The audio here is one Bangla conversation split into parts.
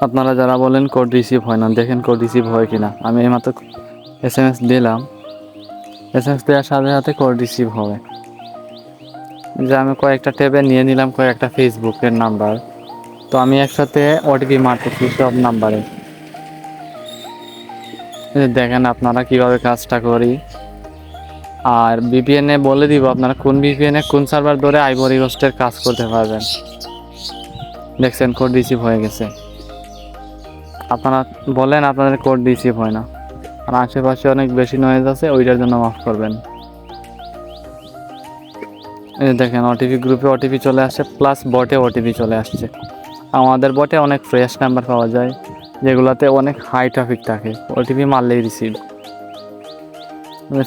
আপনারা যারা বলেন কোড রিসিভ হয় না, দেখেন কোড রিসিভ হয় কিনা। আমি এইমাত্র SMS দিলাম, SMS দেওয়ার সাথে সাথে কোড রিসিভ হবে। যে আমি কয়েকটা ট্যাবে নিয়ে নিলাম কয়েকটা ফেসবুকের নাম্বার, তো আমি একসাথে ওটিপি মারতেছি সব নাম্বারে। দেখেন আপনারা কিভাবে কাজটা করি। আর VPN-এ বলে দিব আপনারা কোন VPN-এ কোন সার্ভার ধরে আইভরি কোস্টের কাজ করতে পারবেন। দেখছেন কোড রিসিভ হয়ে গেছে। আপনারা বলেন আপনাদের কোড রিসিভ হয় না, আর আশেপাশে অনেক বেশি নয়েজ আছে, ওইটার জন্য মাফ করবেন। এই দেখেন ওটিপি গ্রুপে ওটিপি চলে আসছে, প্লাস বটে ওটিপি চলে আসছে। আমাদের বটে অনেক ফ্রেশ নাম্বার পাওয়া যায় যেগুলোতে অনেক হাই ট্রাফিক থাকে, ওটিপি মারলেই রিসিভ।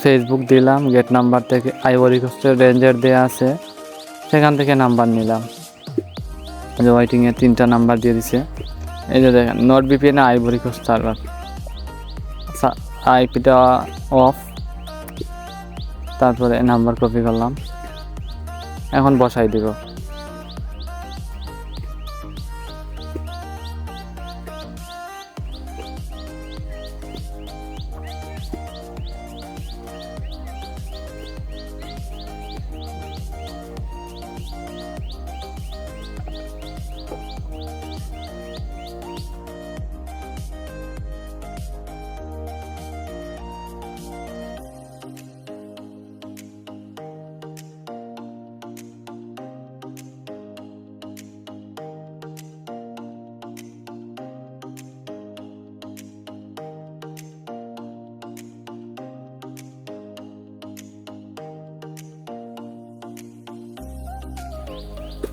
ফেসবুক দিলাম, গেট নাম্বার থেকে আইভরি কোস্টের রেঞ্জার দেওয়া আছে, সেখান থেকে নাম্বার নিলাম। যে ওয়েটিংয়ে 3টা নাম্বার দিয়ে দিছে। এই যে দেখেন not VPN Ivory Coast server, আইপিটা অফ, তারপরে নাম্বার কপি করলাম, এখন বসাই দিব।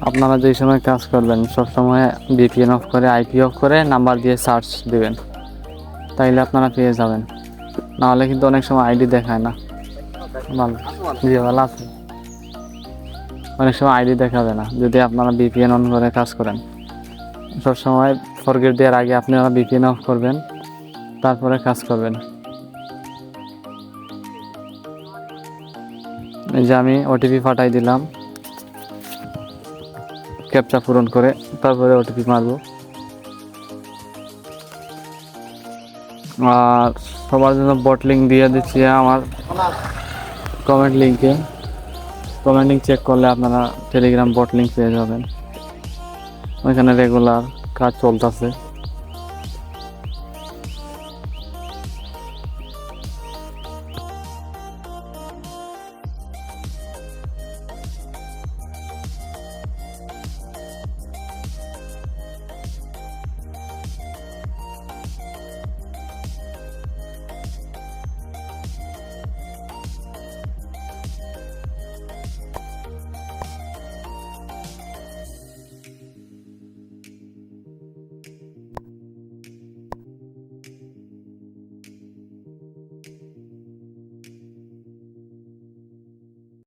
আপনারা যেই সময় কাজ করবেন সব সময় VPN অফ করে IP অফ করে নাম্বার দিয়ে সার্চ দিবেন, তাইলে আপনারা পেয়ে যাবেন। নাহলে কিন্তু অনেক সময় আইডি দেখায় না। ভালো, জি ভালো আছে। অনেক সময় আইডি দেখাবে না যদি আপনারা VPN অন করে কাজ করেন। সব সময় ফরগেট দেওয়ার আগে আপনারা VPN অফ করবেন, তারপরে কাজ করবেন। এই যে আমি ওটিপি পাঠাই দিলাম, ক্যাপচা পূরণ করে তারপরে ওটিপি মারব। আর সবার জন্য বট লিঙ্ক দিয়ে দিচ্ছি আমার কমেন্ট লিঙ্কে। কমেন্ট লিঙ্ক চেক করলে আপনারা টেলিগ্রাম বট লিঙ্ক পেয়ে যাবেন, ওইখানে রেগুলার কাজ চলতেছে।